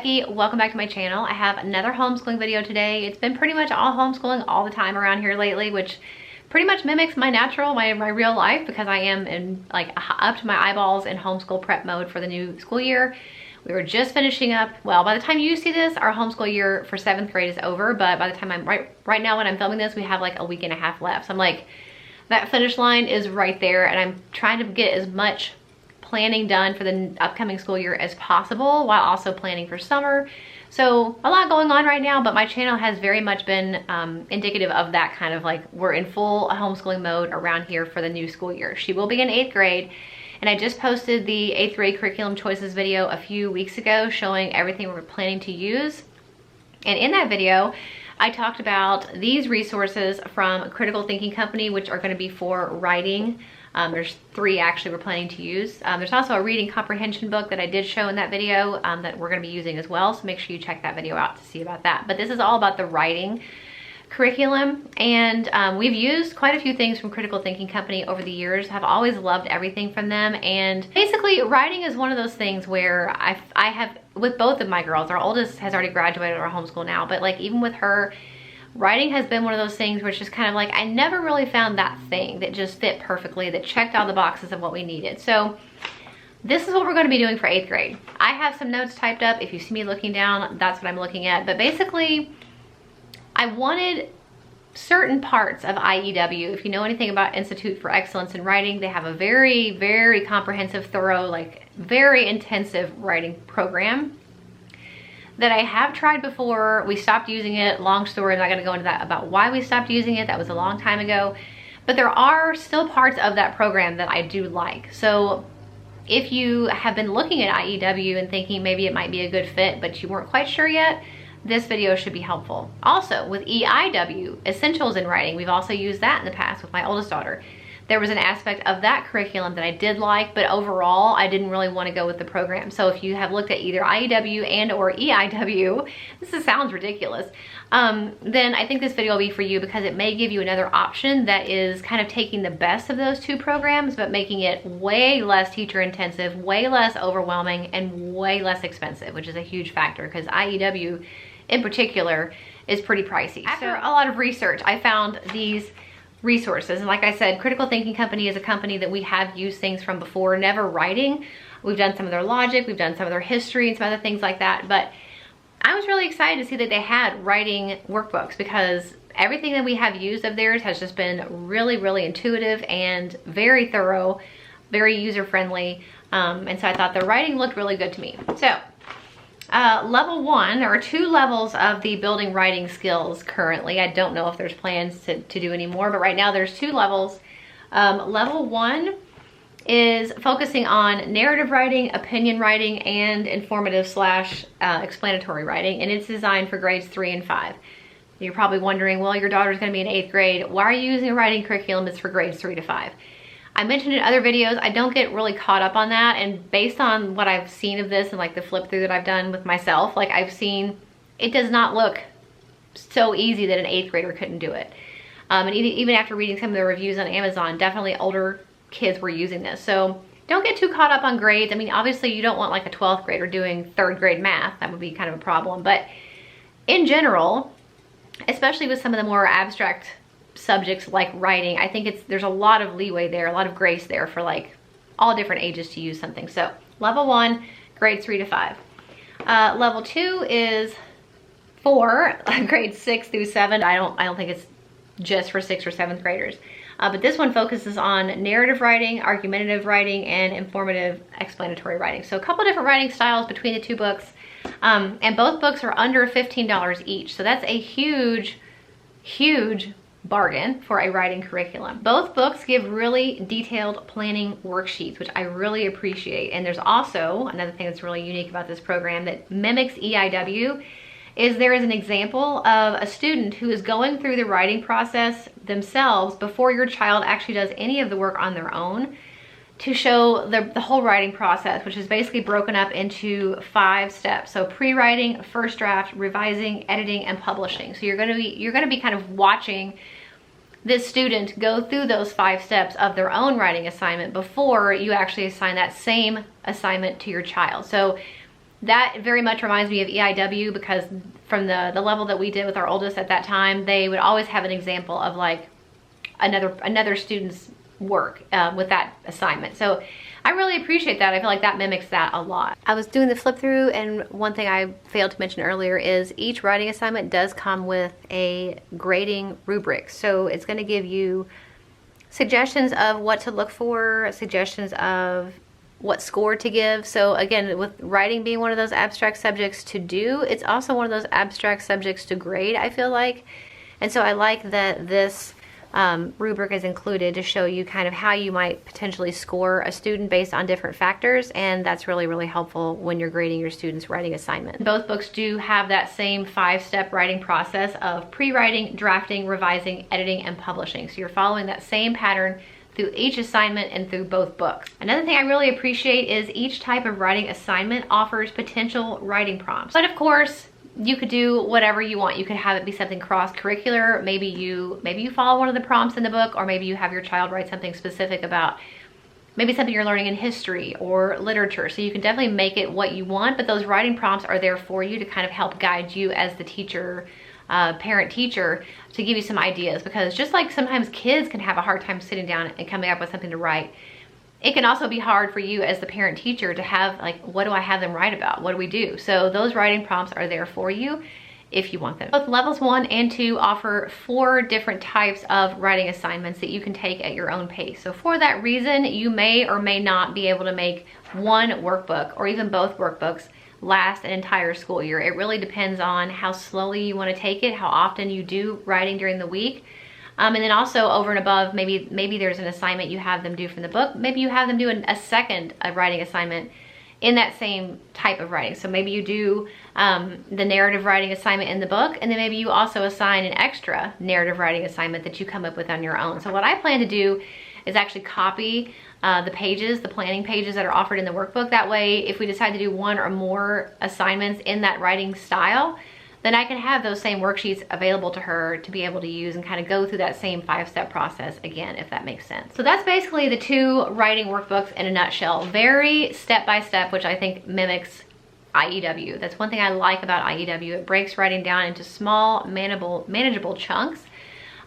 Becky. Welcome back to my channel. I have another homeschooling video today. It's been pretty much all homeschooling all the time around here lately, which pretty much mimics my natural, my real life, because I am in like up to my eyeballs in homeschool prep mode for the new school year. We were just finishing up, well, by the time you see this, our homeschool year for 7th grade is over, but by the time I'm right now when I'm filming this, we have like a week and a half left. So I'm like, that finish line is right there, and I'm trying to get as much planning done for the upcoming school year as possible while also planning for summer. So a lot going on right now, but my channel has very much been indicative of that kind of like, we're in full homeschooling mode around here for the new school year. She will be in 8th grade, and I just posted the 8th grade curriculum choices video a few weeks ago showing everything we're planning to use. And in that video, I talked about these resources from Critical Thinking Company, which are going to be for writing. There's 3 actually we're planning to use. There's also a reading comprehension book that I did show in that video that we're going to be using as well. So make sure you check that video out to see about that. But this is all about the writing curriculum. And we've used quite a few things from Critical Thinking Company over the years. I've always loved everything from them. And basically writing is one of those things where I have, with both of my girls, our oldest has already graduated our homeschool now, but like even with her, writing has been one of those things where it's just kind of like, I never really found that thing that just fit perfectly, that checked all the boxes of what we needed. So this is what we're going to be doing for 8th grade. I have some notes typed up. If you see me looking down, that's what I'm looking at. But basically, I wanted certain parts of IEW. If you know anything about Institute for Excellence in Writing, they have a very, very comprehensive, thorough, like very intensive writing program that I have tried before. We stopped using it. Long story, I'm not going to go into that about why we stopped using it. That was a long time ago. But there are still parts of that program that I do like. So if you have been looking at IEW and thinking maybe it might be a good fit, but you weren't quite sure yet, this video should be helpful. Also, with EIW, Essentials in Writing, we've also used that in the past with my oldest daughter. There was an aspect of that curriculum that I did like, but overall, I didn't really want to go with the program. So if you have looked at either IEW and or EIW, this sounds ridiculous, then I think this video will be for you, because it may give you another option that is kind of taking the best of those 2 programs, but making it way less teacher intensive, way less overwhelming, and way less expensive, which is a huge factor, because IEW in particular is pretty pricey. After a lot of research, I found these resources. And like I said, Critical Thinking Company is a company that we have used things from before, never writing. We've done some of their logic, we've done some of their history and some other things like that. But I was really excited to see that they had writing workbooks, because everything that we have used of theirs has just been really, really intuitive and very thorough, very user-friendly. And so I thought the writing looked really good to me. So level 1, there are 2 levels of the building writing skills currently. I don't know if there's plans to do any more, but right now there's 2 levels. Level 1 is focusing on narrative writing, opinion writing, and informative / explanatory writing, and it's designed for grades 3 and 5. You're probably wondering, well, your daughter's going to be in 8th grade. Why are you using a writing curriculum that's for grades 3 to 5? I mentioned in other videos, I don't get really caught up on that, and based on what I've seen of this and like the flip through that I've done with myself, like I've seen, it does not look so easy that an 8th grader couldn't do it. And even after reading some of the reviews on Amazon, definitely older kids were using this. So don't get too caught up on grades. I mean, obviously you don't want like a 12th grader doing 3rd grade math. That would be kind of a problem. But in general, especially with some of the more abstract subjects like writing, I think there's a lot of leeway there, a lot of grace there for like all different ages to use something. So level 1, grades 3 to 5. Level 2 is for grades 6 through 7. I don't think it's just for 6th or 7th graders. But this one focuses on narrative writing, argumentative writing, and informative explanatory writing. So a couple different writing styles between the 2 books. And both books are under $15 each. So that's a huge, huge bargain for a writing curriculum. Both books give really detailed planning worksheets, which I really appreciate. And there's also another thing that's really unique about this program that mimics EIW, is there is an example of a student who is going through the writing process themselves before your child actually does any of the work on their own, to show the whole writing process, which is basically broken up into 5 steps. So pre-writing, first draft, revising, editing, and publishing. So you're gonna be kind of watching this student go through those 5 steps of their own writing assignment before you actually assign that same assignment to your child. So that very much reminds me of EIW, because from the level that we did with our oldest at that time, they would always have an example of like another student's work with that assignment. So I really appreciate that. I feel like that mimics that a lot. I was doing the flip through, and one thing I failed to mention earlier is each writing assignment does come with a grading rubric. So it's going to give you suggestions of what to look for, suggestions of what score to give. So again, with writing being one of those abstract subjects to do, it's also one of those abstract subjects to grade, I feel like. And so I like that this rubric is included to show you kind of how you might potentially score a student based on different factors, and that's really, really helpful when you're grading your students' writing assignment. Both books do have that same 5-step writing process of pre-writing, drafting, revising, editing, and publishing. So you're following that same pattern through each assignment and through both books. Another thing I really appreciate is each type of writing assignment offers potential writing prompts. But of course, you could do whatever you want. You could have it be something cross-curricular. Maybe you follow one of the prompts in the book, or maybe you have your child write something specific about maybe something you're learning in history or literature. So you can definitely make it what you want, but those writing prompts are there for you to kind of help guide you as the teacher, parent-teacher, to give you some ideas. Because just like sometimes kids can have a hard time sitting down and coming up with something to write, it can also be hard for you as the parent teacher to have like, what do I have them write about? What do we do? So those writing prompts are there for you if you want them. Both levels 1 and 2 offer 4 different types of writing assignments that you can take at your own pace. So for that reason, you may or may not be able to make one workbook or even both workbooks last an entire school year. It really depends on how slowly you want to take it, how often you do writing during the week. And then also over and above, maybe there's an assignment you have them do from the book. Maybe you have them do a second writing assignment in that same type of writing. So maybe you do the narrative writing assignment in the book, and then maybe you also assign an extra narrative writing assignment that you come up with on your own. So what I plan to do is actually copy the pages, the planning pages that are offered in the workbook. That way, if we decide to do one or more assignments in that writing style, then I can have those same worksheets available to her to be able to use and kind of go through that same 5-step process again, if that makes sense. So that's basically the 2 writing workbooks in a nutshell. Very step-by-step, which I think mimics IEW. That's one thing I like about IEW. It breaks writing down into small, manageable chunks.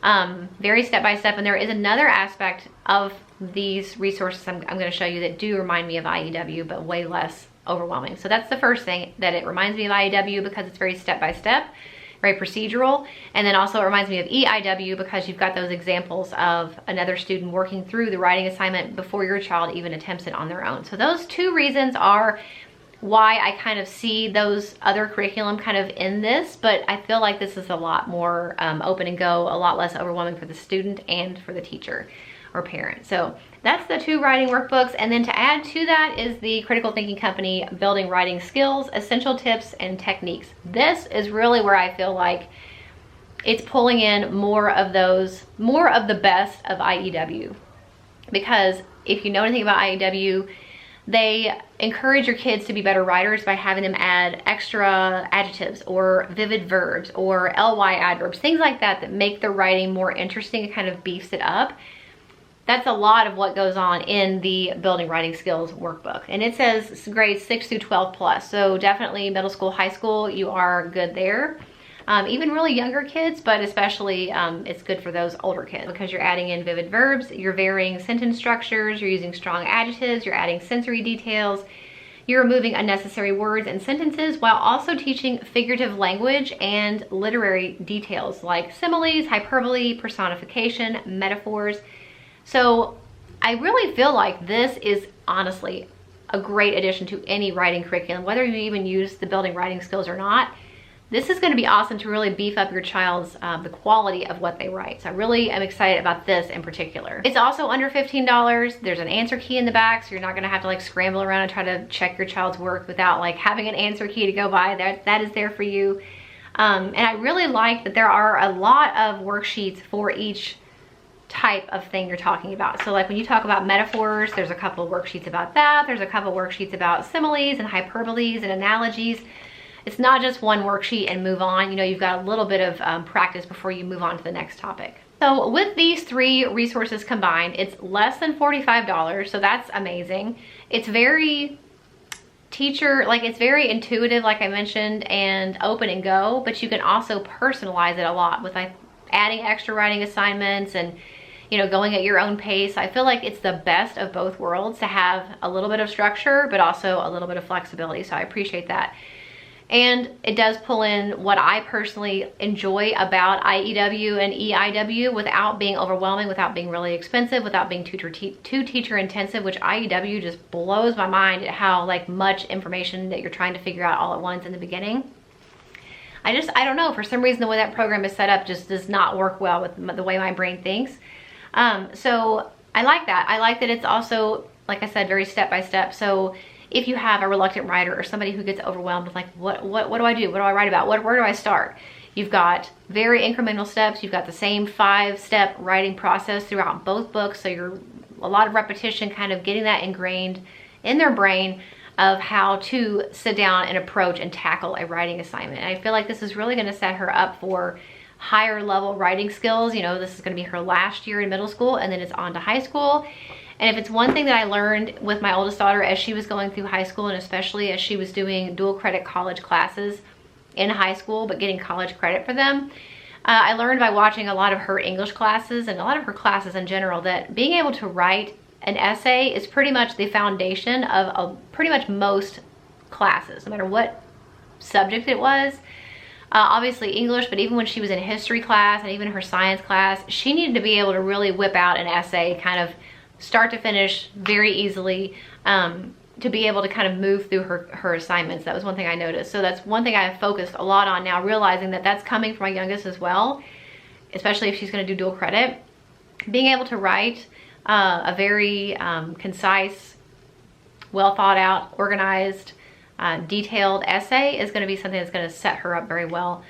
Very step-by-step. And there is another aspect of these resources I'm going to show you that do remind me of IEW, but way less overwhelming. So that's the first thing, that it reminds me of IEW because it's very step-by-step, very procedural. And then also it reminds me of EIW because you've got those examples of another student working through the writing assignment before your child even attempts it on their own. So those 2 reasons are why I kind of see those other curriculum kind of in this, but I feel like this is a lot more open and go, a lot less overwhelming for the student and for the teacher or parent. So that's the 2 writing workbooks. And then to add to that is the Critical Thinking Company Building Writing Skills, Essential Tips and Techniques. This is really where I feel like it's pulling in more of the best of IEW. Because if you know anything about IEW, they encourage your kids to be better writers by having them add extra adjectives or vivid verbs or ly adverbs, things like that that make the writing more interesting and kind of beefs it up. That's a lot of what goes on in the Building Writing Skills workbook. And it says grades 6 through 12 plus. So definitely middle school, high school, you are good there. Even really younger kids, but especially it's good for those older kids because you're adding in vivid verbs, you're varying sentence structures, you're using strong adjectives, you're adding sensory details, you're removing unnecessary words and sentences while also teaching figurative language and literary details like similes, hyperbole, personification, metaphors. So I really feel like this is honestly a great addition to any writing curriculum, whether you even use the Building Writing Skills or not. This is going to be awesome to really beef up your child's, the quality of what they write. So I really am excited about this in particular. It's also under $15. There's an answer key in the back, so you're not going to have to like scramble around and try to check your child's work without like having an answer key to go by. That is there for you. And I really like that there are a lot of worksheets for each type of thing you're talking about. So like when you talk about metaphors, there's a couple of worksheets about that. There's a couple of worksheets about similes and hyperboles and analogies. It's not just one worksheet and move on. You know, you've got a little bit of practice before you move on to the next topic. So with these 3 resources combined, it's less than $45. So that's amazing. It's very teacher, like it's very intuitive, like I mentioned, and open and go, but you can also personalize it a lot with like adding extra writing assignments and, you know, going at your own pace. I feel like it's the best of both worlds to have a little bit of structure, but also a little bit of flexibility. So I appreciate that. And it does pull in what I personally enjoy about IEW and EIW without being overwhelming, without being really expensive, without being too teacher intensive, which IEW just blows my mind at how like much information that you're trying to figure out all at once in the beginning. I don't know, for some reason the way that program is set up just does not work well with the way my brain thinks. So I like that. I like that it's also, like I said, very step by step. So if you have a reluctant writer or somebody who gets overwhelmed with like, what do I do? What do I write about? Where do I start? You've got very incremental steps. You've got the same 5-step writing process throughout both books. So you're a lot of repetition, kind of getting that ingrained in their brain of how to sit down and approach and tackle a writing assignment. And I feel like this is really gonna set her up for higher level writing skills. You know, this is gonna be her last year in middle school, and then it's on to high school. And if it's one thing that I learned with my oldest daughter as she was going through high school, and especially as she was doing dual credit college classes in high school, but getting college credit for them, I learned by watching a lot of her English classes and a lot of her classes in general that being able to write an essay is pretty much the foundation of pretty much most classes, no matter what subject it was. Obviously English, but even when she was in history class and even her science class, she needed to be able to really whip out an essay kind of start to finish very easily, to be able to kind of move through her assignments. That was one thing I noticed. So that's one thing I have focused a lot on now, realizing that that's coming from my youngest as well, especially if she's going to do dual credit. Being able to write a very concise, well thought out, organized, detailed essay is going to be something that's going to set her up very well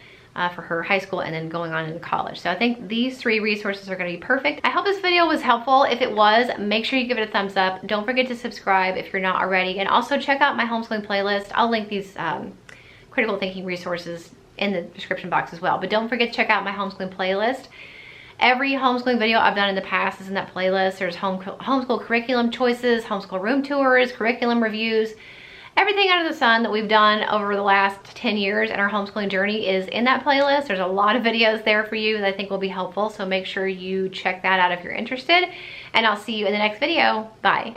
for her high school and then going on into college. So I think these 3 resources are going to be perfect. I hope this video was helpful. If it was, make sure you give it a thumbs up. Don't forget to subscribe if you're not already, and also check out my homeschooling playlist. I'll link these critical thinking resources in the description box as well. But don't forget to check out my homeschooling playlist. Every homeschooling video I've done in the past is in that playlist. There's homeschool curriculum choices, homeschool room tours, curriculum reviews. Everything under the sun that we've done over the last 10 years in our homeschooling journey is in that playlist. There's a lot of videos there for you that I think will be helpful. So make sure you check that out if you're interested. And I'll see you in the next video. Bye.